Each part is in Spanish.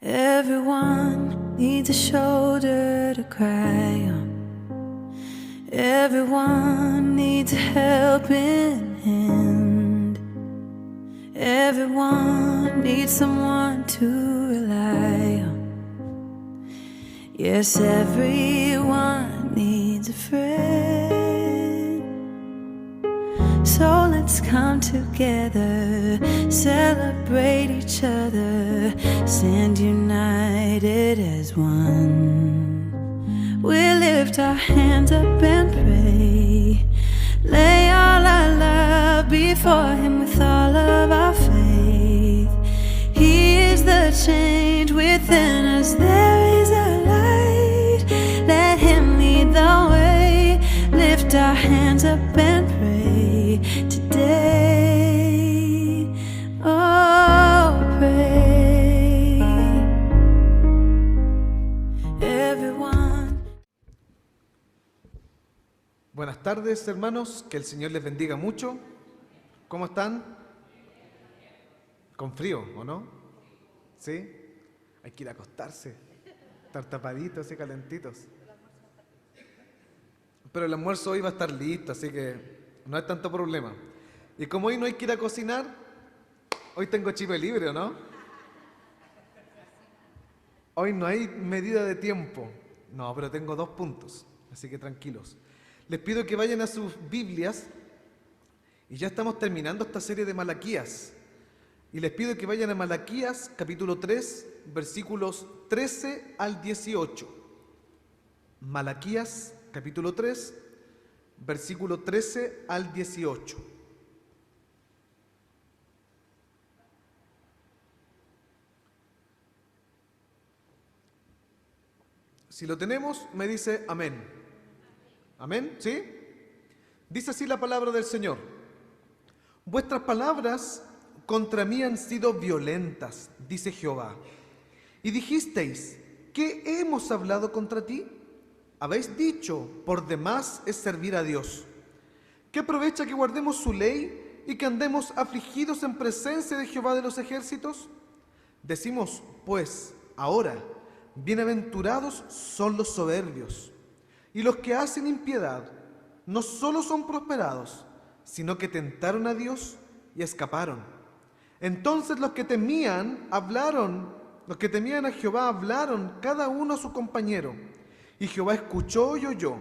Everyone needs a shoulder to cry on. Everyone needs a helping hand. Everyone needs someone to rely on. Yes, everyone needs a friend. So let's come together, celebrate each other, stand united as one. We'll lift our hands up and pray, lay all our love before Him with all of our faith. He is the change within us, there is a light. Let Him lead the way, lift our hands up and pray today. Oh, pray. Everyone. Buenas tardes, hermanos, que el Señor les bendiga mucho. ¿Cómo están? ¿Con frío o no? ¿Sí? Hay que ir a acostarse, estar tapaditos y calentitos. Pero el almuerzo hoy va a estar listo, así que no es tanto problema. Y como hoy no hay que ir a cocinar, hoy tengo chipe libre, ¿o no? Hoy no hay medida de tiempo. No, pero tengo 2 puntos, así que tranquilos. Les pido que vayan a sus Biblias, y ya estamos terminando esta serie de Malaquías. Y les pido que vayan a Malaquías, capítulo 3, versículos 13 al 18. Malaquías, capítulo 3, versículo 13 al 18. Si lo tenemos, me dice amén. ¿Amén? ¿Sí? Dice así la palabra del Señor. Vuestras palabras contra mí han sido violentas, dice Jehová. Y dijisteis, ¿qué hemos hablado contra ti? Habéis dicho, por demás es servir a Dios. ¿Qué aprovecha que guardemos su ley y que andemos afligidos en presencia de Jehová de los ejércitos? Decimos, pues, ahora, bienaventurados son los soberbios, y los que hacen impiedad no solo son prosperados, sino que tentaron a Dios y escaparon. Entonces los que temían a Jehová hablaron cada uno a su compañero, y Jehová escuchó y oyó,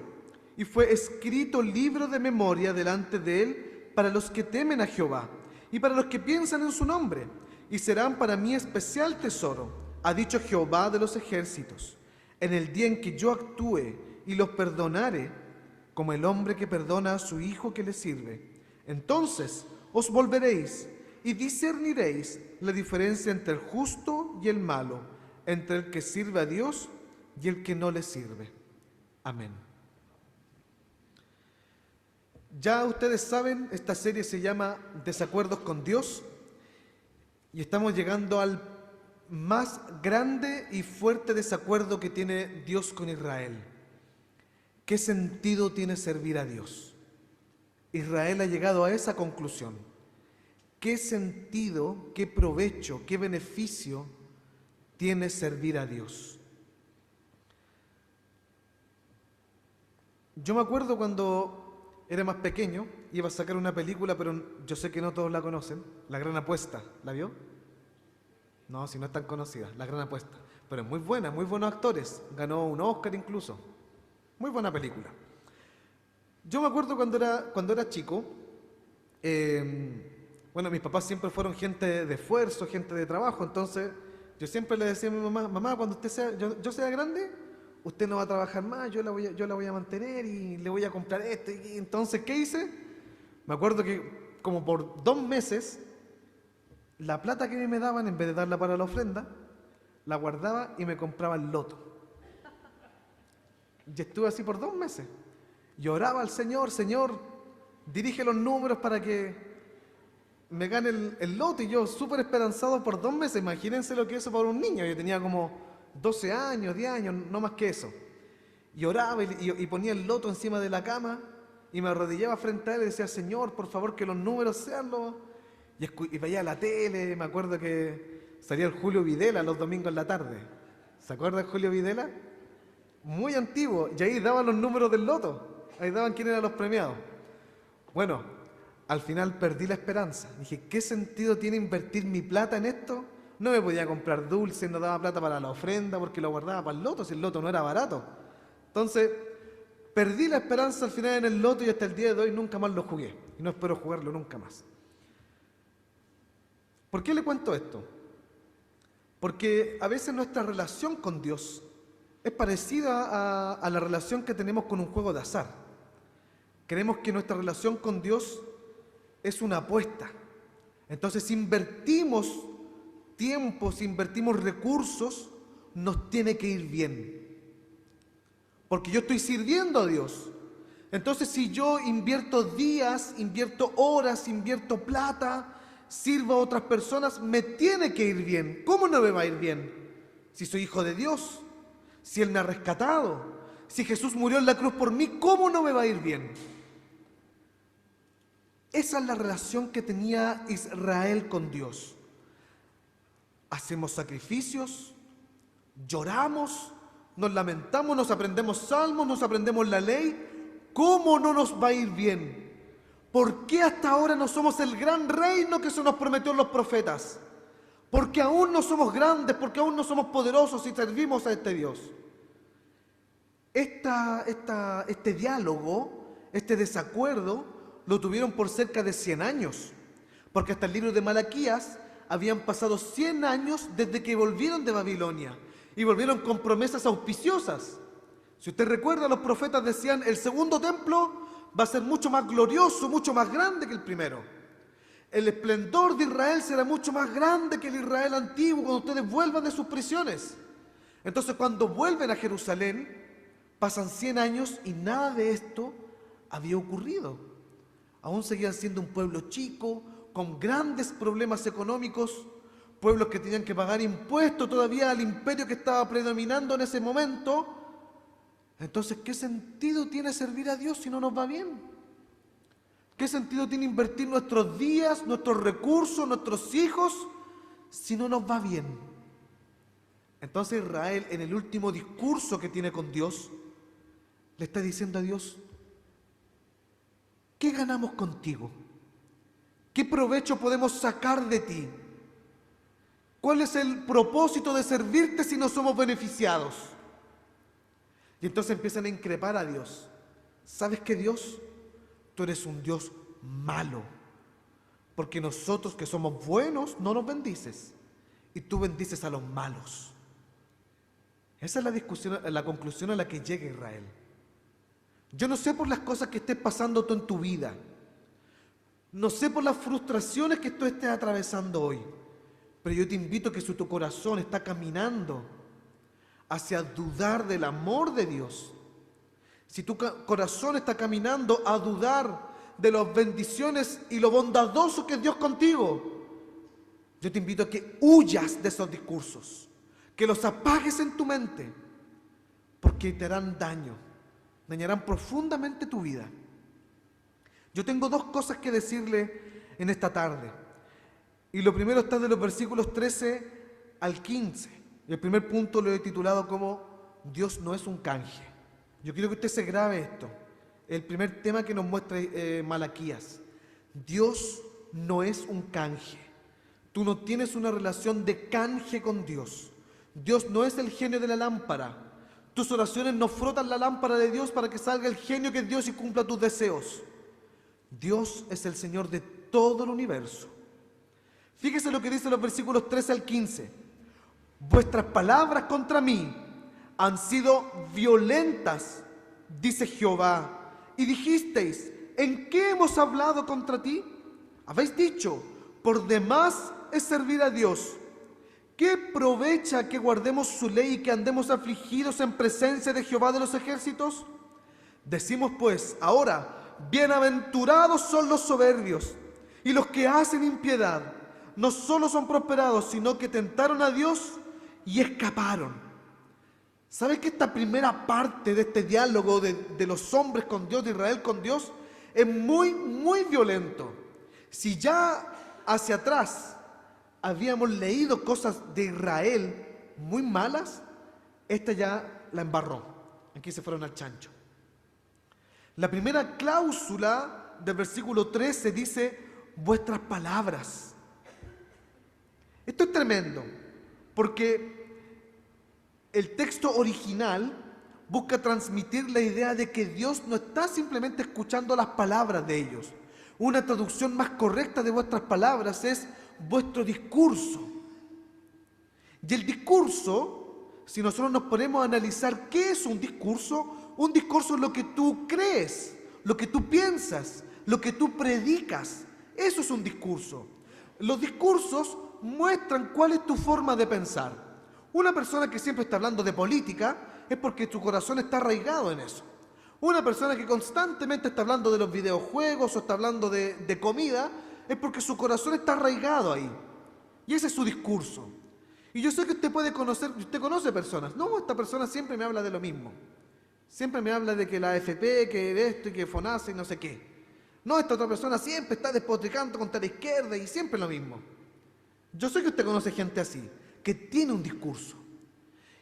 y fue escrito libro de memoria delante de él para los que temen a Jehová, y para los que piensan en su nombre, y serán para mí especial tesoro, ha dicho Jehová de los ejércitos. En el día en que yo actúe y los perdonare, como el hombre que perdona a su hijo que le sirve, entonces os volveréis y discerniréis la diferencia entre el justo y el malo, entre el que sirve a Dios y el que no le sirve. Amén. Ya ustedes saben, esta serie se llama Desacuerdos con Dios, y estamos llegando al más grande y fuerte desacuerdo que tiene Dios con Israel. ¿Qué sentido tiene servir a Dios? Israel ha llegado a esa conclusión. ¿Qué sentido, qué provecho, qué beneficio tiene servir a Dios? Yo me acuerdo cuando era más pequeño, iba a sacar una película, pero yo sé que no todos la conocen, La Gran Apuesta. ¿La vio? No, si no es tan conocida, La Gran Apuesta. Pero es muy buena, muy buenos actores. Ganó un Oscar incluso. Muy buena película. Yo me acuerdo cuando era chico, bueno, mis papás siempre fueron gente de esfuerzo, gente de trabajo, entonces yo siempre le decía a mi mamá, mamá, cuando usted sea, yo sea grande, usted no va a trabajar más, yo la voy a mantener y le voy a comprar esto. Y entonces, ¿qué hice? Me acuerdo que como por 2 meses, la plata que me daban, en vez de darla para la ofrenda, la guardaba y me compraba el loto. Y estuve así por 2 meses. Lloraba al Señor, Señor, dirige los números para que me gane el loto. Y yo súper esperanzado por 2 meses. Imagínense lo que es eso para un niño. Yo tenía como 12 años, 10 años, no más que eso. Lloraba y ponía el loto encima de la cama y me arrodillaba frente a él y decía, Señor, por favor, que los números sean los... Y veía la tele, me acuerdo que salía el Julio Videla los domingos en la tarde. ¿Se acuerda de Julio Videla? Muy antiguo, y ahí daban los números del loto, ahí daban quién eran los premiados. Bueno, al final perdí la esperanza. Dije, ¿qué sentido tiene invertir mi plata en esto? No me podía comprar dulces, no daba plata para la ofrenda porque lo guardaba para el loto, si el loto no era barato. Entonces, perdí la esperanza al final en el loto y hasta el día de hoy nunca más lo jugué. Y no espero jugarlo nunca más. ¿Por qué le cuento esto? Porque a veces nuestra relación con Dios es parecida a la relación que tenemos con un juego de azar. Creemos que nuestra relación con Dios es una apuesta. Entonces, si invertimos tiempo, si invertimos recursos, nos tiene que ir bien. Porque yo estoy sirviendo a Dios. Entonces, si yo invierto días, invierto horas, invierto plata, sirvo a otras personas, me tiene que ir bien. ¿Cómo no me va a ir bien? Si soy hijo de Dios, si Él me ha rescatado, si Jesús murió en la cruz por mí, ¿cómo no me va a ir bien? Esa es la relación que tenía Israel con Dios. Hacemos sacrificios, lloramos, nos lamentamos, nos aprendemos salmos, nos aprendemos la ley. ¿Cómo no nos va a ir bien? ¿Por qué hasta ahora no somos el gran reino que se nos prometió en los profetas? Porque aún no somos grandes, porque aún no somos poderosos y servimos a este Dios. Este diálogo, este desacuerdo, lo tuvieron por cerca de 100 años. Porque hasta el libro de Malaquías habían pasado 100 años desde que volvieron de Babilonia. Y volvieron con promesas auspiciosas. Si usted recuerda, los profetas decían, el segundo templo va a ser mucho más glorioso, mucho más grande que el primero. El esplendor de Israel será mucho más grande que el Israel antiguo cuando ustedes vuelvan de sus prisiones. Entonces, cuando vuelven a Jerusalén, pasan 100 años y nada de esto había ocurrido. Aún seguían siendo un pueblo chico, con grandes problemas económicos, pueblos que tenían que pagar impuestos todavía al imperio que estaba predominando en ese momento. Entonces, ¿qué sentido tiene servir a Dios si no nos va bien? ¿Qué sentido tiene invertir nuestros días, nuestros recursos, nuestros hijos, si no nos va bien? Entonces Israel, en el último discurso que tiene con Dios, le está diciendo a Dios, ¿qué ganamos contigo? ¿Qué provecho podemos sacar de ti? ¿Cuál es el propósito de servirte si no somos beneficiados? Y entonces empiezan a increpar a Dios. ¿Sabes qué, Dios? Tú eres un Dios malo, porque nosotros que somos buenos no nos bendices, y tú bendices a los malos. Esa es la discusión, la conclusión a la que llega Israel. Yo no sé por las cosas que estés pasando tú en tu vida, no sé por las frustraciones que tú estés atravesando hoy, pero yo te invito a que si tu corazón está caminando hacia dudar del amor de Dios, si tu corazón está caminando a dudar de las bendiciones y lo bondadoso que es Dios contigo, yo te invito a que huyas de esos discursos, que los apagues en tu mente, porque te harán daño, dañarán profundamente tu vida. Yo tengo dos cosas que decirle en esta tarde, y lo primero está de los versículos 13 al 15, y el primer punto lo he titulado como Dios no es un canje. Yo quiero que usted se grabe esto, el primer tema que nos muestra Malaquías. Dios no es un canje. Tú no tienes una relación de canje con Dios. Dios no es el genio de la lámpara. Tus oraciones no frotan la lámpara de Dios para que salga el genio que es Dios y cumpla tus deseos. Dios es el Señor de todo el universo. Fíjese lo que dice los versículos 13 al 15. Vuestras palabras contra mí han sido violentas, dice Jehová, y dijisteis, ¿en qué hemos hablado contra ti? Habéis dicho, por demás es servir a Dios. ¿Qué provecha que guardemos su ley y que andemos afligidos en presencia de Jehová de los ejércitos? Decimos pues, ahora, bienaventurados son los soberbios y los que hacen impiedad. No solo son prosperados, sino que tentaron a Dios y escaparon. ¿Sabes que esta primera parte de este diálogo de los hombres con Dios, de Israel con Dios, es muy, muy violento? Si ya hacia atrás habíamos leído cosas de Israel muy malas, esta ya la embarró. Aquí se fueron al chancho. La primera cláusula del versículo 13 dice, vuestras palabras. Esto es tremendo, porque el texto original busca transmitir la idea de que Dios no está simplemente escuchando las palabras de ellos. Una traducción más correcta de vuestras palabras es vuestro discurso. Y el discurso, si nosotros nos ponemos a analizar qué es un discurso es lo que tú crees, lo que tú piensas, lo que tú predicas. Eso es un discurso. Los discursos muestran cuál es tu forma de pensar. Una persona que siempre está hablando de política es porque tu corazón está arraigado en eso. Una persona que constantemente está hablando de los videojuegos o está hablando de comida es porque su corazón está arraigado ahí. Y ese es su discurso. Y yo sé que usted puede conocer, usted conoce personas. No, esta persona siempre me habla de lo mismo. Siempre me habla de que la AFP, que de esto y que FONASA y no sé qué. No, esta otra persona siempre está despotricando contra la izquierda y siempre lo mismo. Yo sé que usted conoce gente así, que tiene un discurso.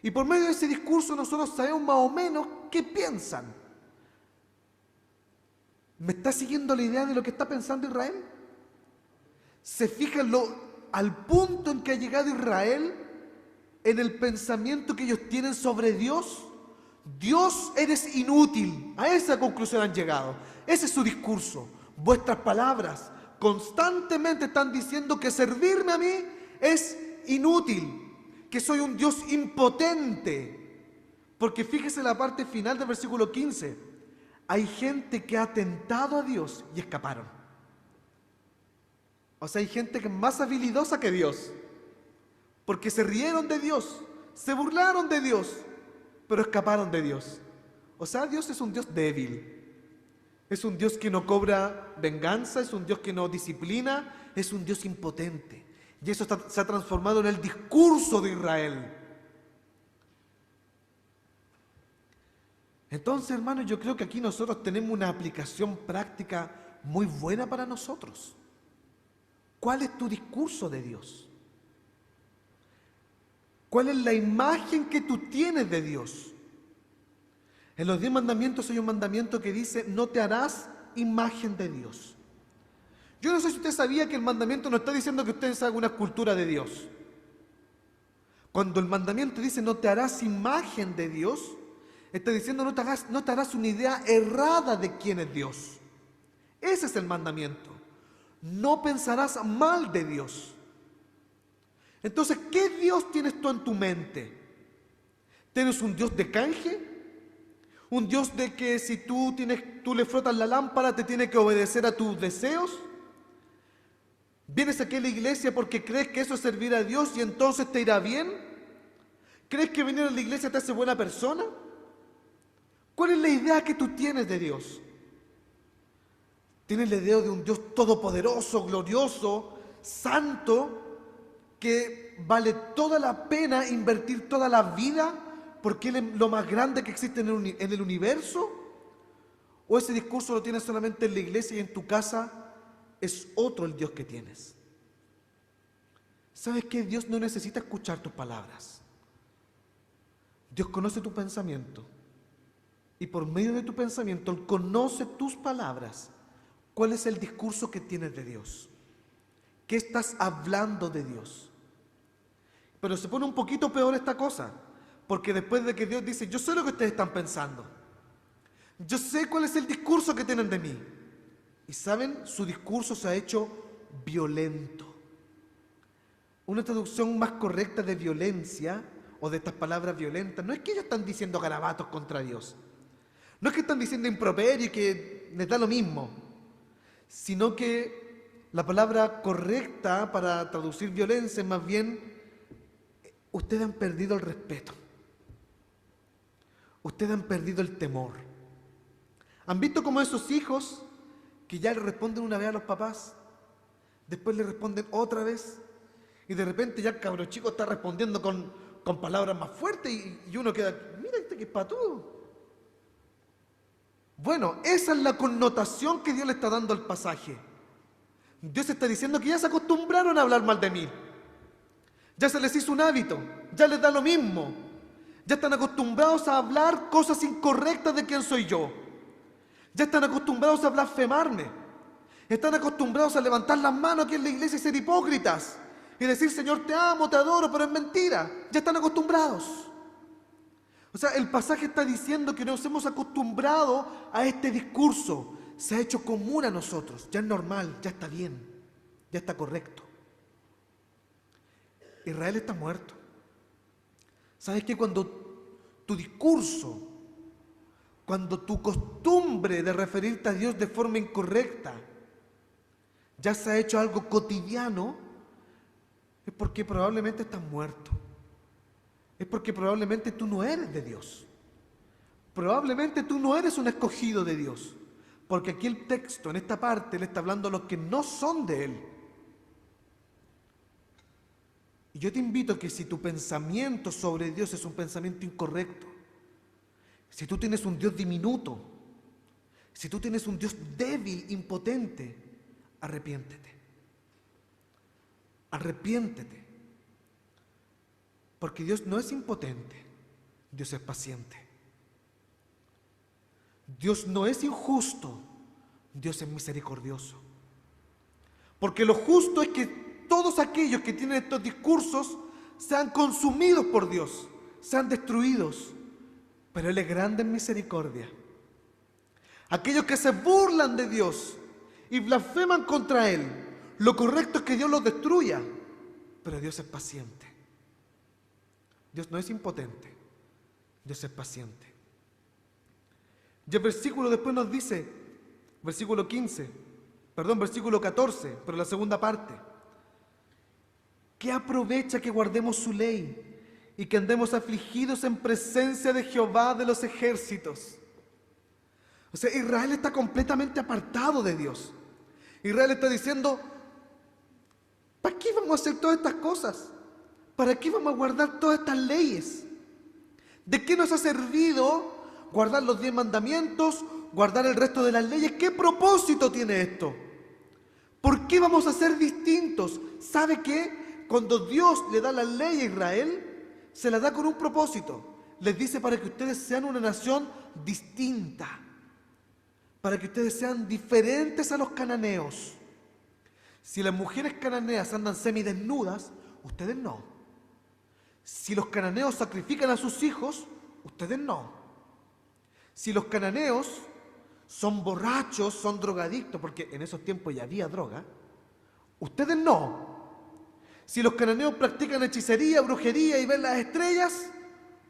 Y por medio de ese discurso nosotros sabemos más o menos qué piensan. ¿Me está siguiendo la idea de lo que está pensando Israel? ¿Se fijan al punto en que ha llegado Israel en el pensamiento que ellos tienen sobre Dios? Dios, eres inútil. A esa conclusión han llegado. Ese es su discurso. Vuestras palabras constantemente están diciendo que servirme a mí es inútil, que soy un Dios impotente. Porque fíjese la parte final del versículo 15. Hay gente que ha tentado a Dios y escaparon. O sea, hay gente que es más habilidosa que Dios, porque se rieron de Dios, se burlaron de Dios, pero escaparon de Dios. O sea, Dios es un Dios débil. Es un Dios que no cobra venganza, es un Dios que no disciplina, es un Dios impotente. Y eso se ha transformado en el discurso de Israel. Entonces, hermanos, yo creo que aquí nosotros tenemos una aplicación práctica muy buena para nosotros. ¿Cuál es tu discurso de Dios? ¿Cuál es la imagen que tú tienes de Dios? En los 10 mandamientos hay un mandamiento que dice, no te harás imagen de Dios. Yo no sé si usted sabía que el mandamiento no está diciendo que usted haga una escultura de Dios. Cuando el mandamiento dice, no te harás imagen de Dios, está diciendo, no te harás una idea errada de quién es Dios. Ese es el mandamiento. No pensarás mal de Dios. Entonces, ¿qué Dios tienes tú en tu mente? ¿Tienes un Dios de canje? ¿Un Dios de que si tú le frotas la lámpara te tiene que obedecer a tus deseos? ¿Vienes aquí a la iglesia porque crees que eso es servir a Dios y entonces te irá bien? ¿Crees que venir a la iglesia te hace buena persona? ¿Cuál es la idea que tú tienes de Dios? ¿Tienes la idea de un Dios todopoderoso, glorioso, santo, que vale toda la pena invertir toda la vida porque Él es lo más grande que existe en el universo? ¿O ese discurso lo tienes solamente en la iglesia y en tu casa es otro el Dios que tienes? ¿Sabes qué? Dios no necesita escuchar tus palabras. Dios conoce tu pensamiento. Y por medio de tu pensamiento, Él conoce tus palabras. ¿Cuál es el discurso que tienes de Dios? ¿Qué estás hablando de Dios? Pero se pone un poquito peor esta cosa, porque después de que Dios dice, yo sé lo que ustedes están pensando, yo sé cuál es el discurso que tienen de mí, y saben, su discurso se ha hecho violento. Una traducción más correcta de violencia, o de estas palabras violentas, no es que ellos están diciendo garabatos contra Dios, no es que están diciendo improperio y que les da lo mismo, sino que la palabra correcta para traducir violencia es más bien, ustedes han perdido el respeto. Ustedes han perdido el temor. ¿Han visto cómo esos hijos que ya le responden una vez a los papás, después le responden otra vez, y de repente ya el cabro chico está respondiendo con palabras más fuertes y uno queda, mira este que es patudo? Bueno, esa es la connotación que Dios le está dando al pasaje. Dios está diciendo que ya se acostumbraron a hablar mal de mí. Ya se les hizo un hábito, ya les da lo mismo. Ya están acostumbrados a hablar cosas incorrectas de quién soy yo. Ya están acostumbrados a blasfemarme. Están acostumbrados a levantar las manos aquí en la iglesia y ser hipócritas. Y decir, Señor, te amo, te adoro, pero es mentira. Ya están acostumbrados. O sea, el pasaje está diciendo que nos hemos acostumbrado a este discurso. Se ha hecho común a nosotros. Ya es normal, ya está bien, ya está correcto. Israel está muerto. ¿Sabes qué? Cuando tu discurso, cuando tu costumbre de referirte a Dios de forma incorrecta ya se ha hecho algo cotidiano, es porque probablemente estás muerto. Es porque probablemente tú no eres de Dios. Probablemente tú no eres un escogido de Dios. Porque aquí el texto, en esta parte, le está hablando a los que no son de Él. Y yo te invito a que si tu pensamiento sobre Dios es un pensamiento incorrecto, si tú tienes un Dios diminuto, si tú tienes un Dios débil, impotente, arrepiéntete. Arrepiéntete. Porque Dios no es impotente, Dios es paciente. Dios no es injusto, Dios es misericordioso. Porque lo justo es que todos aquellos que tienen estos discursos sean consumidos por Dios, sean destruidos. Pero Él es grande en misericordia. Aquellos que se burlan de Dios y blasfeman contra Él, lo correcto es que Dios los destruya. Pero Dios es paciente. Dios no es impotente, Dios es paciente. Y el versículo después nos dice, versículo 14, pero la segunda parte. ¿Qué aprovecha que guardemos su ley y que andemos afligidos en presencia de Jehová de los ejércitos? O sea, Israel está completamente apartado de Dios. Israel está diciendo, ¿para qué vamos a hacer todas estas cosas? ¿Para qué vamos a guardar todas estas leyes? ¿De qué nos ha servido guardar los 10 mandamientos, guardar el resto de las leyes? ¿Qué propósito tiene esto? ¿Por qué vamos a ser distintos? ¿Sabe qué? Cuando Dios le da la ley a Israel, se la da con un propósito. Les dice para que ustedes sean una nación distinta, para que ustedes sean diferentes a los cananeos. Si las mujeres cananeas andan semidesnudas, ustedes no. Si los cananeos sacrifican a sus hijos, ustedes no. Si los cananeos son borrachos, son drogadictos, porque en esos tiempos ya había droga, ustedes no. Si los cananeos practican hechicería, brujería y ven las estrellas,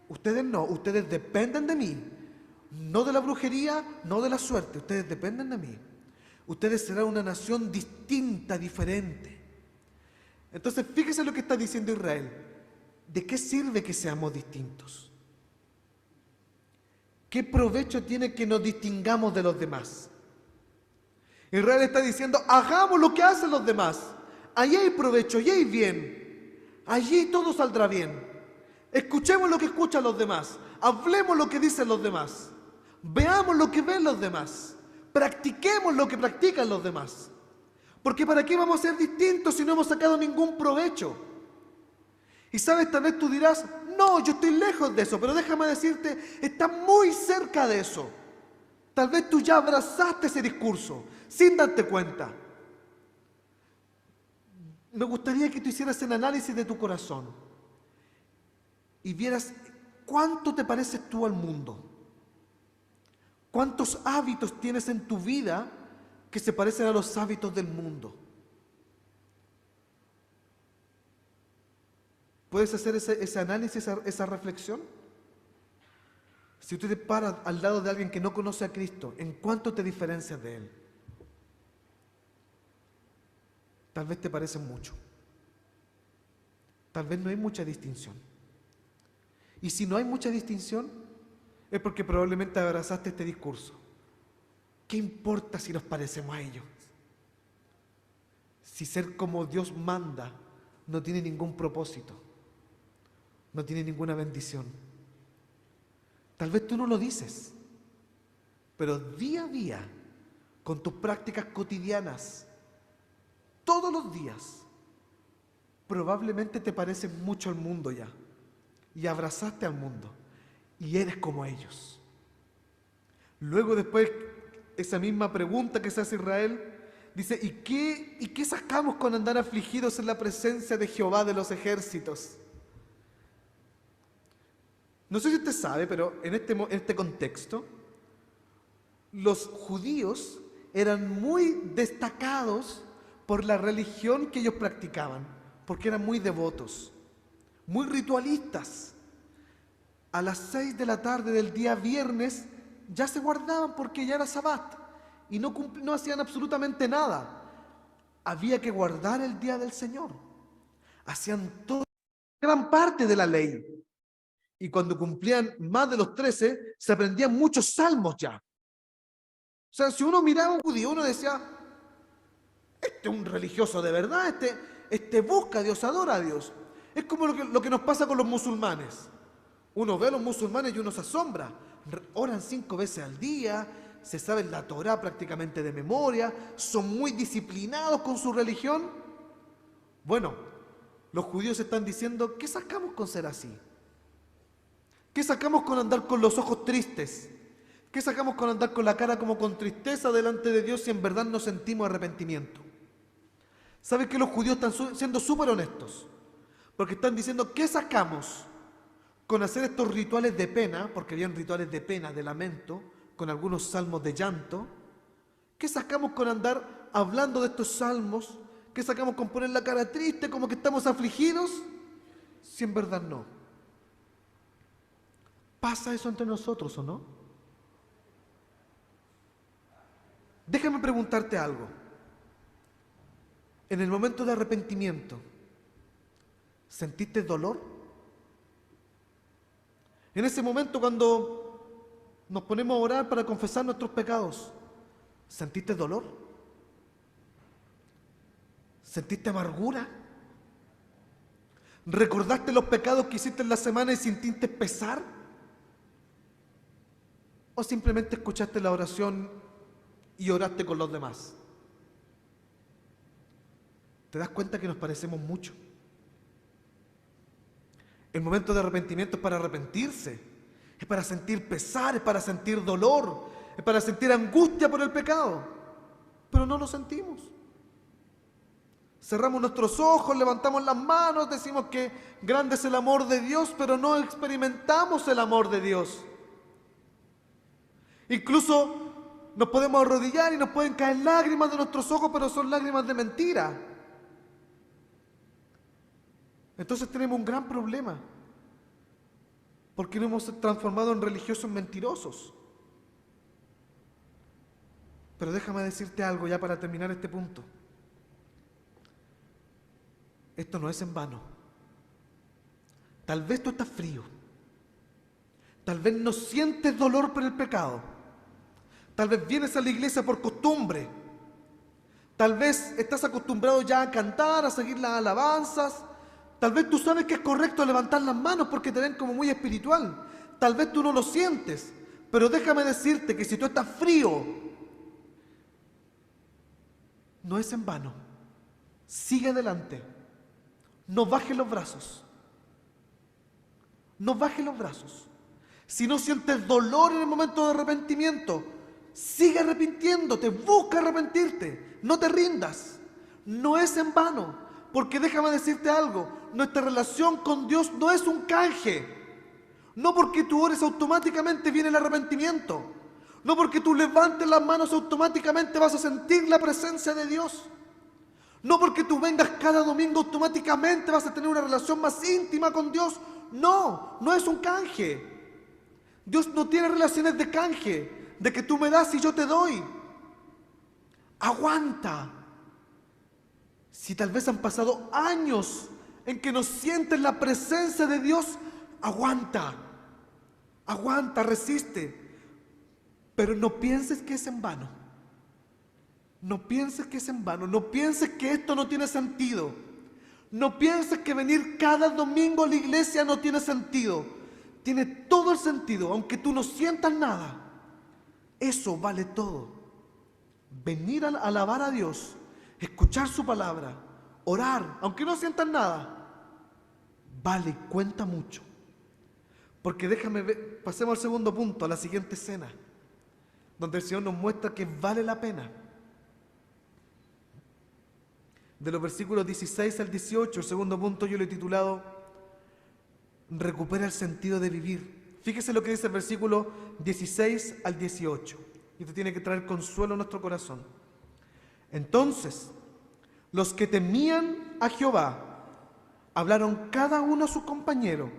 ustedes no. Ustedes dependen de mí. No de la brujería, no de la suerte. Ustedes dependen de mí. Ustedes serán una nación distinta, diferente. Entonces, fíjese lo que está diciendo Israel. ¿De qué sirve que seamos distintos? ¿Qué provecho tiene que nos distingamos de los demás? Israel está diciendo, hagamos lo que hacen los demás. Allí hay provecho, allí hay bien. Allí todo saldrá bien. Escuchemos lo que escuchan los demás. Hablemos lo que dicen los demás. Veamos lo que ven los demás. Practiquemos lo que practican los demás. Porque ¿para qué vamos a ser distintos si no hemos sacado ningún provecho? Y sabes, tal vez tú dirás, no, yo estoy lejos de eso, pero déjame decirte, está muy cerca de eso. Tal vez tú ya abrazaste ese discurso, sin darte cuenta. Me gustaría que tú hicieras el análisis de tu corazón y vieras cuánto te pareces tú al mundo. ¿Cuántos hábitos tienes en tu vida que se parecen a los hábitos del mundo? ¿Puedes hacer ese análisis, esa reflexión? Si tú te paras al lado de alguien que no conoce a Cristo, ¿en cuánto te diferencias de Él? Tal vez te parecen mucho. Tal vez no hay mucha distinción. Y si no hay mucha distinción, es porque probablemente abrazaste este discurso. ¿Qué importa si nos parecemos a ellos? Si ser como Dios manda no tiene ningún propósito, no tiene ninguna bendición. Tal vez tú no lo dices, pero día a día, con tus prácticas cotidianas, todos los días, probablemente te pareces mucho al mundo ya. Y abrazaste al mundo. Y eres como ellos. Luego después, esa misma pregunta que se hace Israel, dice, ¿y qué sacamos con andar afligidos en la presencia de Jehová de los ejércitos? No sé si usted sabe, pero en este contexto, los judíos eran muy destacados por la religión que ellos practicaban, porque eran muy devotos, muy ritualistas. A las 6 de la tarde del día viernes ya se guardaban porque ya era Sabbat y no hacían absolutamente nada. Había que guardar el día del Señor. Hacían toda gran parte de la ley. Y cuando cumplían más de los 13, se aprendían muchos salmos ya. O sea, si uno miraba a un judío, uno decía, este es un religioso de verdad, este busca a Dios, adora a Dios. Es como lo que nos pasa con los musulmanes. Uno ve a los musulmanes y uno se asombra. Oran 5 veces al día, se saben la Torá prácticamente de memoria, son muy disciplinados con su religión. Bueno, los judíos están diciendo, ¿qué sacamos con ser así? ¿Qué sacamos con andar con los ojos tristes? ¿Qué sacamos con andar con la cara como con tristeza delante de Dios si en verdad no sentimos arrepentimiento? ¿Sabes que los judíos están siendo súper honestos? Porque están diciendo, ¿qué sacamos con hacer estos rituales de pena? Porque habían rituales de pena, de lamento, con algunos salmos de llanto. ¿Qué sacamos con andar hablando de estos salmos? ¿Qué sacamos con poner la cara triste como que estamos afligidos? Si en verdad no. ¿Pasa eso entre nosotros o no? Déjame preguntarte algo. En el momento de arrepentimiento, ¿sentiste dolor? En ese momento cuando nos ponemos a orar para confesar nuestros pecados, ¿sentiste dolor? ¿Sentiste amargura? ¿Recordaste los pecados que hiciste en la semana y sentiste pesar? ¿O simplemente escuchaste la oración y oraste con los demás? ¿Te das cuenta que nos parecemos mucho? El momento de arrepentimiento es para arrepentirse, es para sentir pesar, es para sentir dolor, es para sentir angustia por el pecado, pero no lo sentimos. Cerramos nuestros ojos, levantamos las manos, decimos que grande es el amor de Dios, pero no experimentamos el amor de Dios. Incluso nos podemos arrodillar y nos pueden caer lágrimas de nuestros ojos, pero son lágrimas de mentira. Entonces tenemos un gran problema, porque nos hemos transformado en religiosos mentirosos. Pero déjame decirte algo ya para terminar este punto. Esto no es en vano. Tal vez tú estás frío. Tal vez no sientes dolor por el pecado. Tal vez vienes a la iglesia por costumbre. Tal vez estás acostumbrado ya a cantar, a seguir las alabanzas. Tal vez tú sabes que es correcto levantar las manos porque te ven como muy espiritual. Tal vez tú no lo sientes. Pero déjame decirte que si tú estás frío, no es en vano. Sigue adelante. No bajes los brazos. No bajes los brazos. Si no sientes dolor en el momento de arrepentimiento, sigue arrepintiéndote, busca arrepentirte, no te rindas. No es en vano, porque déjame decirte algo, nuestra relación con Dios no es un canje. No porque tú ores automáticamente viene el arrepentimiento. No porque tú levantes las manos automáticamente vas a sentir la presencia de Dios. No porque tú vengas cada domingo automáticamente vas a tener una relación más íntima con Dios. No, no es un canje. Dios no tiene relaciones de canje, de que tú me das y yo te doy. Aguanta. Si tal vez han pasado años en que no sientes la presencia de Dios, aguanta. Aguanta, resiste. Pero no pienses que es en vano. No pienses que es en vano. No pienses que esto no tiene sentido. No pienses que venir cada domingo a la iglesia no tiene sentido. Tiene todo el sentido, aunque tú no sientas nada. Eso vale todo. Venir a alabar a Dios, escuchar su palabra, orar, aunque no sientan nada, vale, cuenta mucho. Porque déjame ver, pasemos al segundo punto, a la siguiente escena, donde el Señor nos muestra que vale la pena. De los versículos 16 al 18, el segundo punto yo lo he titulado Recupera el sentido de vivir. Fíjese lo que dice el versículo 16 al 18. Y esto tiene que traer consuelo a nuestro corazón. Entonces, los que temían a Jehová hablaron cada uno a su compañero,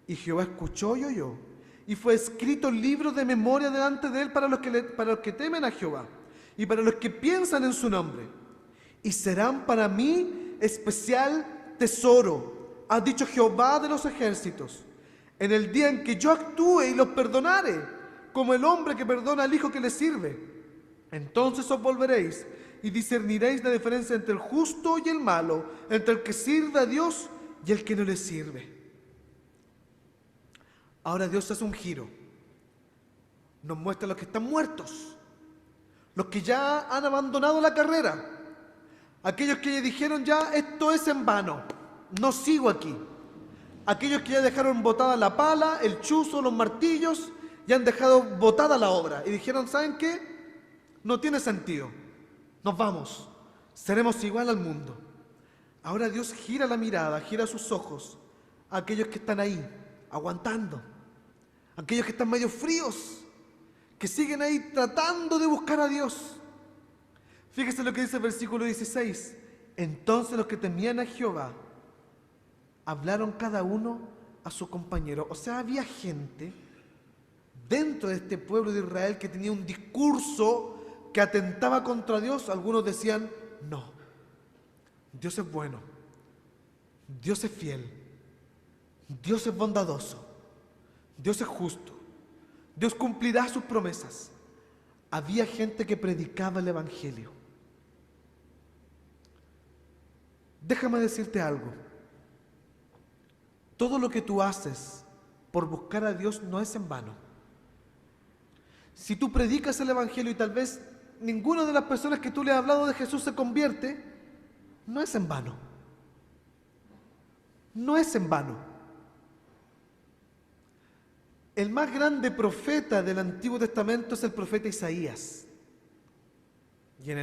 y Jehová escuchó y oyó, y fue escrito libro de memoria delante de él para los que temen a Jehová y para los que piensan en su nombre. Y serán para mí especial tesoro, ha dicho Jehová de los ejércitos, en el día en que yo actúe y los perdonare, como el hombre que perdona al hijo que le sirve. Entonces os volveréis y discerniréis la diferencia entre el justo y el malo, entre el que sirve a Dios y el que no le sirve. Ahora Dios hace un giro. Nos muestra a los que están muertos, los que ya han abandonado la carrera, aquellos que ya dijeron ya esto es en vano, no sigo aquí. Aquellos que ya dejaron botada la pala, el chuzo, los martillos, ya han dejado botada la obra y dijeron, ¿saben qué? No tiene sentido, nos vamos, seremos igual al mundo. Ahora Dios gira la mirada, gira sus ojos a aquellos que están ahí, aguantando, aquellos que están medio fríos, que siguen ahí tratando de buscar a Dios. Fíjese lo que dice el versículo 16. Entonces los que temían a Jehová hablaron cada uno a su compañero. O sea, había gente dentro de este pueblo de Israel que tenía un discurso que atentaba contra Dios. Algunos decían, no, Dios es bueno, Dios es fiel, Dios es bondadoso, Dios es justo, Dios cumplirá sus promesas. Había gente que predicaba el evangelio. Déjame decirte algo. Todo lo que tú haces por buscar a Dios no es en vano. Si tú predicas el evangelio y tal vez ninguna de las personas que tú le has hablado de Jesús se convierte, no es en vano. No es en vano. El más grande profeta del Antiguo Testamento es el profeta Isaías. Y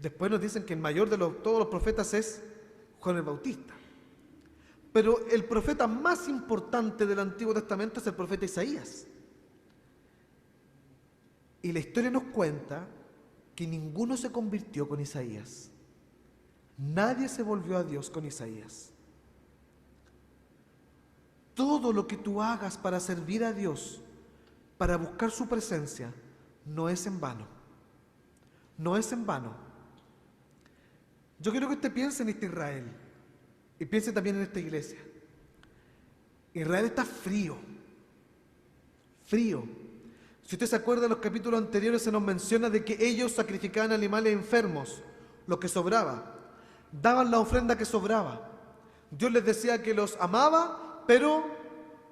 después nos dicen que el mayor de todos los profetas es Juan el Bautista. Pero el profeta más importante del Antiguo Testamento es el profeta Isaías. Y la historia nos cuenta que ninguno se convirtió con Isaías. Nadie se volvió a Dios con Isaías. Todo lo que tú hagas para servir a Dios, para buscar su presencia, no es en vano. No es en vano. Yo quiero que usted piense en este Israel y piense también en esta iglesia. Israel está frío. Frío. Si usted se acuerda de los capítulos anteriores, se nos menciona de que ellos sacrificaban animales enfermos, lo que sobraba. Daban la ofrenda que sobraba. Dios les decía que los amaba, pero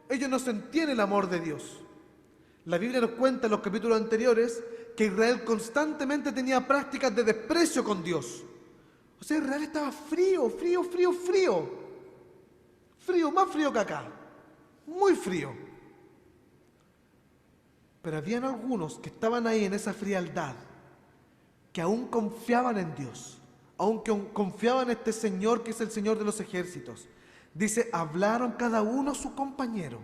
ellos no sentían el amor de Dios. La Biblia nos cuenta en los capítulos anteriores que Israel constantemente tenía prácticas de desprecio con Dios. O sea, Israel estaba frío, frío, frío, frío. Frío, más frío que acá. Muy frío. Pero habían algunos que estaban ahí en esa frialdad, que aún confiaban en Dios, aún confiaban en este Señor que es el Señor de los ejércitos. Dice, hablaron cada uno a su compañero.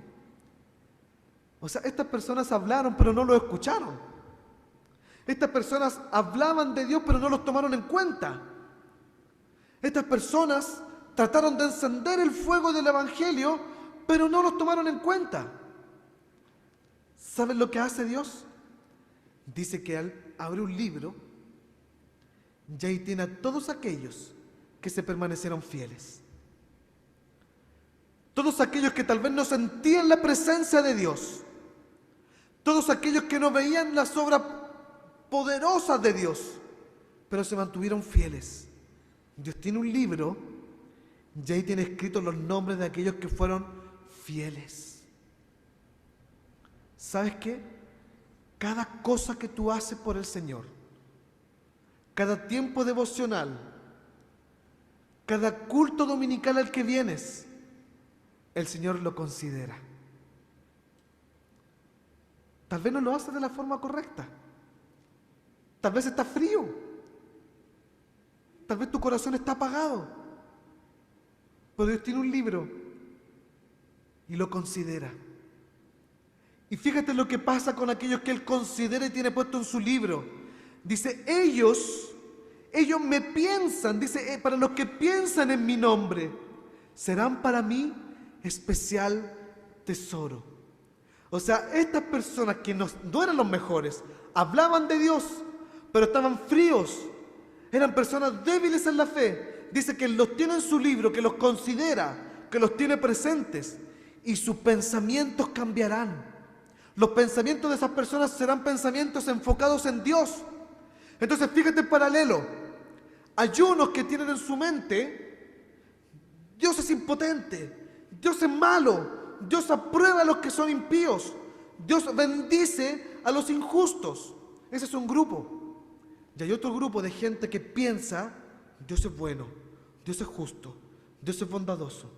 O sea, estas personas hablaron, pero no lo escucharon. Estas personas hablaban de Dios, pero no los tomaron en cuenta. Estas personas trataron de encender el fuego del evangelio, pero no los tomaron en cuenta. ¿Saben lo que hace Dios? Dice que Él abre un libro y ahí tiene a todos aquellos que se permanecieron fieles. Todos aquellos que tal vez no sentían la presencia de Dios. Todos aquellos que no veían las obras poderosas de Dios, pero se mantuvieron fieles. Dios tiene un libro y ahí tiene escritos los nombres de aquellos que fueron fieles. ¿Sabes qué? Cada cosa que tú haces por el Señor, cada tiempo devocional, Cada culto dominical al que vienes, el Señor lo considera. Tal vez no lo haces de la forma correcta. Tal vez está frío. Tal vez tu corazón está apagado. Pero Dios tiene un libro y lo considera. Y fíjate lo que pasa con aquellos que Él considera y tiene puesto en su libro. Dice, ellos me piensan, dice, para los que piensan en mi nombre, serán para mí especial tesoro. O sea, estas personas que no eran los mejores, hablaban de Dios, pero estaban fríos, eran personas débiles en la fe. Dice que los tiene en su libro, que los considera, que los tiene presentes, y sus pensamientos cambiarán. Los pensamientos de esas personas serán pensamientos enfocados en Dios. Entonces fíjate el paralelo. Hay unos que tienen en su mente, Dios es impotente, Dios es malo, Dios aprueba a los que son impíos, Dios bendice a los injustos. Ese es un grupo. Y hay otro grupo de gente que piensa, Dios es bueno, Dios es justo, Dios es bondadoso.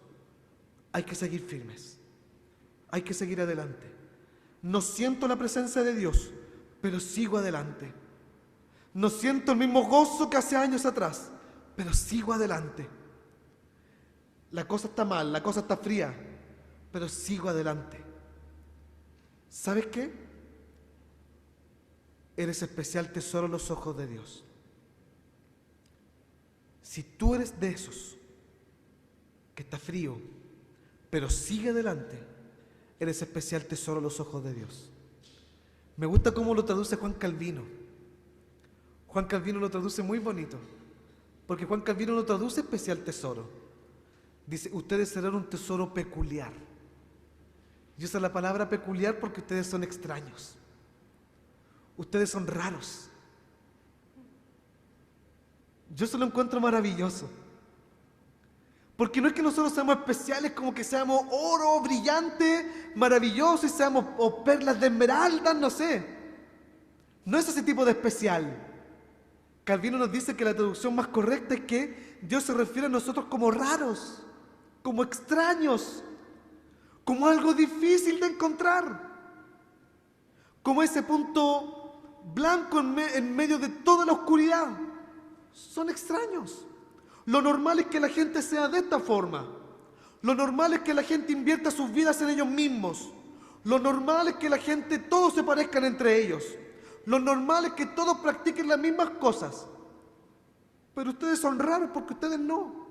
Hay que seguir firmes, hay que seguir adelante. No siento la presencia de Dios, pero sigo adelante. No siento el mismo gozo que hace años atrás, pero sigo adelante. La cosa está mal, la cosa está fría, pero sigo adelante. ¿Sabes qué? Eres especial tesoro en los ojos de Dios. Si tú eres de esos que está frío, pero sigue adelante, eres especial tesoro en los ojos de Dios. Me gusta cómo lo traduce Juan Calvino. Juan Calvino lo traduce muy bonito, porque Juan Calvino lo traduce especial tesoro. Dice, ustedes serán un tesoro peculiar. Y usa la palabra peculiar porque ustedes son extraños. Ustedes son raros. Yo eso lo encuentro maravilloso. Porque no es que nosotros seamos especiales como que seamos oro brillante, maravilloso, y seamos o perlas de esmeralda, no sé. No es ese tipo de especial. Calvino nos dice que la traducción más correcta es que Dios se refiere a nosotros como raros, como extraños, como algo difícil de encontrar, como ese punto blanco en medio de toda la oscuridad. Son extraños. Lo normal es que la gente sea de esta forma. Lo normal es que la gente invierta sus vidas en ellos mismos. Lo normal es que la gente, todos se parezcan entre ellos. Lo normal es que todos practiquen las mismas cosas. Pero ustedes son raros porque ustedes no.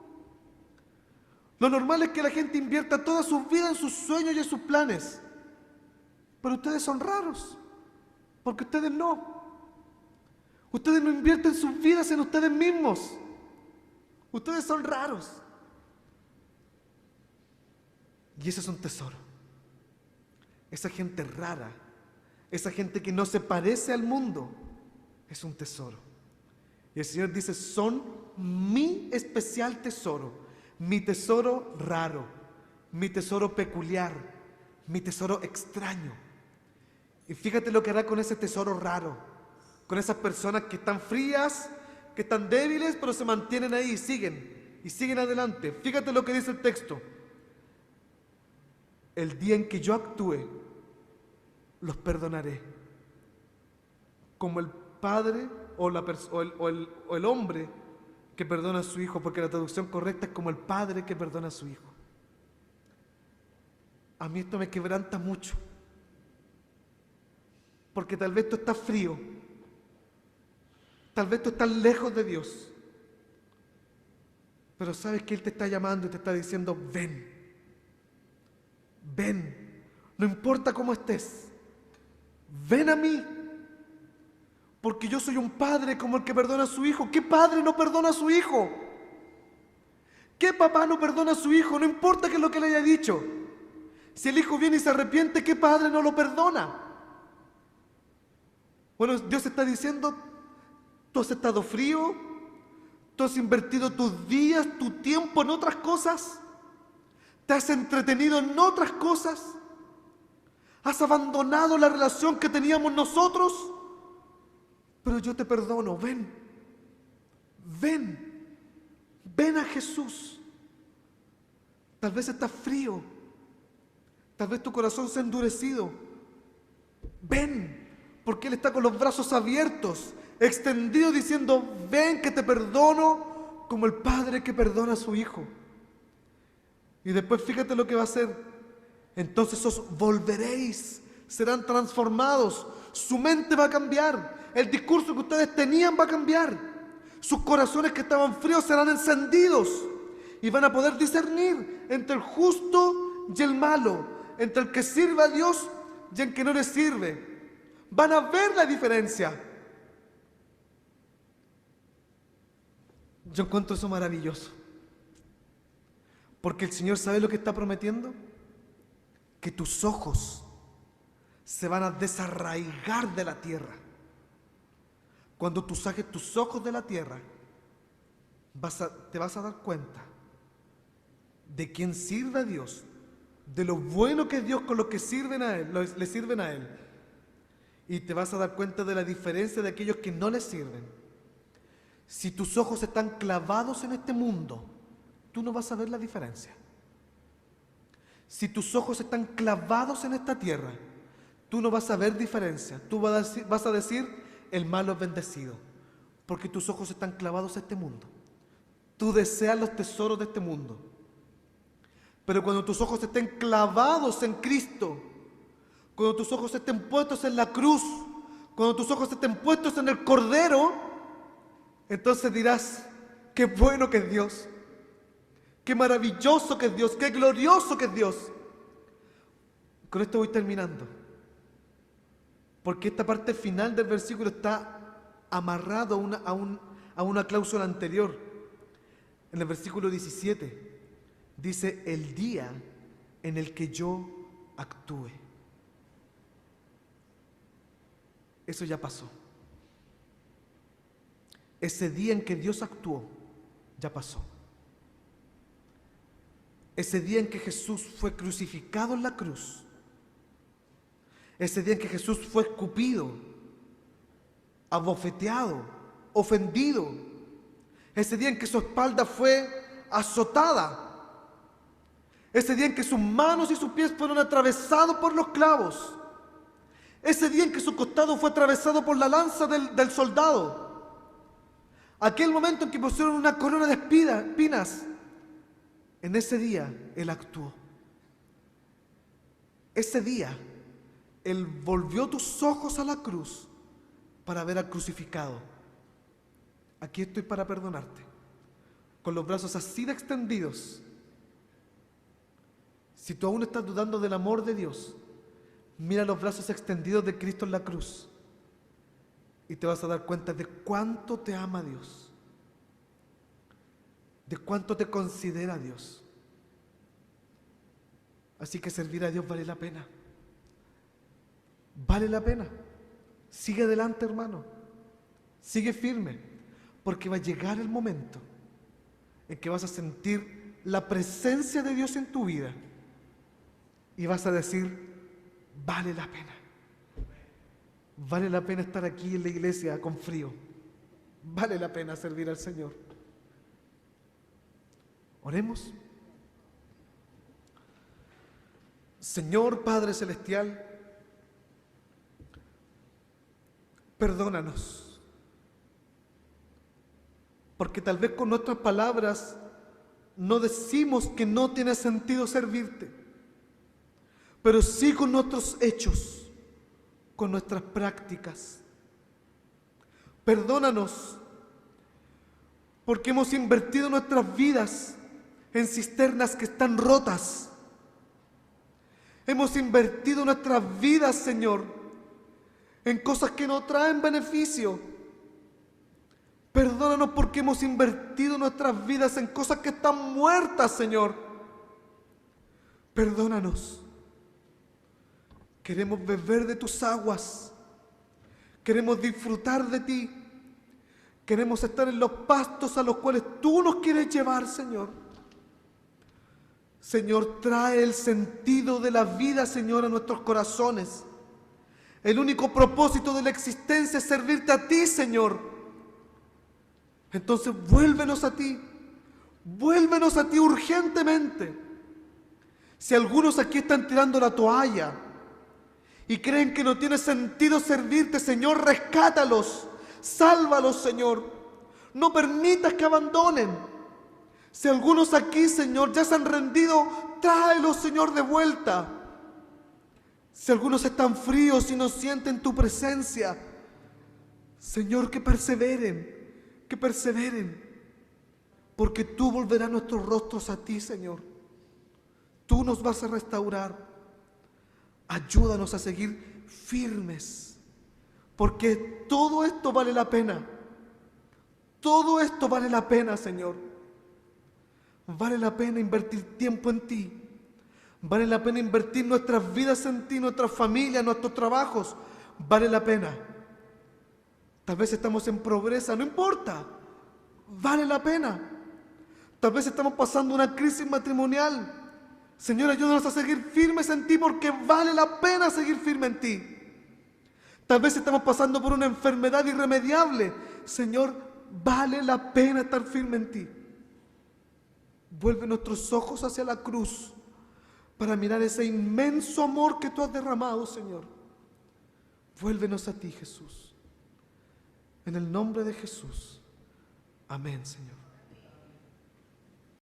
Lo normal es que la gente invierta toda su vida en sus sueños y en sus planes. Pero ustedes son raros porque ustedes no. Ustedes no invierten sus vidas en ustedes mismos. Ustedes son raros. Y ese es un tesoro. Esa gente rara, esa gente que no se parece al mundo, es un tesoro. Y el Señor dice, son mi especial tesoro, mi tesoro raro, mi tesoro peculiar, mi tesoro extraño. Y fíjate lo que hará con ese tesoro raro, con esas personas que están frías, que están débiles, pero se mantienen ahí y siguen adelante. Fíjate lo que dice el texto. El día en que yo actúe, los perdonaré. Como el padre o el hombre que perdona a su hijo, porque la traducción correcta es como el padre que perdona a su hijo. A mí esto me quebranta mucho, porque tal vez tú estás frío, tal vez tú estás lejos de Dios, pero sabes que Él te está llamando y te está diciendo, ven, ven, no importa cómo estés, ven a mí, porque yo soy un padre como el que perdona a su hijo. ¿Qué padre no perdona a su hijo? ¿Qué papá no perdona a su hijo? No importa qué es lo que le haya dicho. Si el hijo viene y se arrepiente, ¿qué padre no lo perdona? Bueno, Dios está diciendo, tú has estado frío, tú has invertido tus días, tu tiempo en otras cosas, te has entretenido en otras cosas, has abandonado la relación que teníamos nosotros, pero yo te perdono, ven, ven, Ven a Jesús. Tal vez estás frío. Tal vez tu corazón se ha endurecido. Ven, porque Él está con los brazos abiertos, extendidos, diciendo: ven que te perdono como el padre que perdona a su hijo. Y después fíjate lo que va a hacer. Entonces os volveréis, serán transformados, su mente va a cambiar, el discurso que ustedes tenían va a cambiar, sus corazones que estaban fríos serán encendidos y van a poder discernir entre el justo y el malo, entre el que sirve a Dios y el que no le sirve. Van a ver la diferencia. Yo encuentro eso maravilloso, porque el Señor sabe lo que está prometiendo, que tus ojos se van a desarraigar de la tierra. Cuando tú saques tus ojos de la tierra, te vas a dar cuenta de quién sirve a Dios, de lo bueno que es Dios con los que sirven a Él, le sirven a Él. Y te vas a dar cuenta de la diferencia de aquellos que no le sirven. Si tus ojos están clavados en este mundo, tú no vas a ver la diferencia. Si tus ojos están clavados en esta tierra, tú no vas a ver diferencia. Tú vas a decir: el malo es bendecido, porque tus ojos están clavados en este mundo. Tú deseas los tesoros de este mundo. Pero cuando tus ojos estén clavados en Cristo, cuando tus ojos estén puestos en la cruz, cuando tus ojos estén puestos en el Cordero, entonces dirás: qué bueno que es Dios, qué maravilloso que es Dios, qué glorioso que es Dios. Con esto voy terminando, porque esta parte final del versículo está amarrado a una cláusula anterior. En el versículo 17 dice: el día en el que yo actúe. Eso ya pasó. Ese día en que Dios actuó, ya pasó. Ese día en que Jesús fue crucificado en la cruz, ese día en que Jesús fue escupido, abofeteado, ofendido, ese día en que su espalda fue azotada, ese día en que sus manos y sus pies fueron atravesados por los clavos, ese día en que su costado fue atravesado por la lanza del soldado, aquel momento en que pusieron una corona de espinas, en ese día Él actuó. Ese día Él volvió tus ojos a la cruz para ver al crucificado. Aquí estoy para perdonarte, con los brazos así de extendidos. Si tú aún estás dudando del amor de Dios, mira los brazos extendidos de Cristo en la cruz y te vas a dar cuenta de cuánto te ama Dios, de cuánto te considera Dios. Así que servir a Dios vale la pena. Vale la pena. Sigue adelante, hermano. Sigue firme, porque va a llegar el momento en que vas a sentir la presencia de Dios en tu vida y vas a decir: vale la pena. Vale la pena estar aquí en la iglesia con frío. Vale la pena servir al Señor. Oremos. Señor Padre Celestial, perdónanos, porque tal vez con nuestras palabras no decimos que no tiene sentido servirte, pero sí con nuestros hechos, con nuestras prácticas. Perdónanos, porque hemos invertido nuestras vidas en cisternas que están rotas. Hemos invertido nuestras vidas, Señor, en cosas que no traen beneficio. Perdónanos porque hemos invertido nuestras vidas en cosas que están muertas, Señor. Perdónanos. Queremos beber de tus aguas. Queremos disfrutar de ti. Queremos estar en los pastos a los cuales tú nos quieres llevar, Señor. Señor, trae el sentido de la vida, Señor, a nuestros corazones. El único propósito de la existencia es servirte a ti, Señor. Entonces vuélvenos a ti. Vuélvenos a ti urgentemente. Si algunos aquí están tirando la toalla y creen que no tiene sentido servirte, Señor, rescátalos, sálvalos, Señor. No permitas que abandonen. Si algunos aquí, Señor, ya se han rendido, tráelos, Señor, de vuelta. Si algunos están fríos y no sienten tu presencia, Señor, que perseveren, porque tú volverás nuestros rostros a ti, Señor. Tú nos vas a restaurar. Ayúdanos a seguir firmes, porque todo esto vale la pena. Todo esto vale la pena, Señor. Vale la pena invertir tiempo en ti. Vale la pena invertir nuestras vidas en ti, nuestras familias, nuestros trabajos. Vale la pena. Tal vez estamos en pobreza, no importa. Vale la pena. Tal vez estamos pasando una crisis matrimonial. Señor, ayúdanos a seguir firmes en ti, porque vale la pena seguir firme en ti. Tal vez estamos pasando por una enfermedad irremediable. Señor, vale la pena estar firme en ti. Vuelve nuestros ojos hacia la cruz para mirar ese inmenso amor que tú has derramado, Señor. Vuélvenos a ti, Jesús. En el nombre de Jesús. Amén, Señor.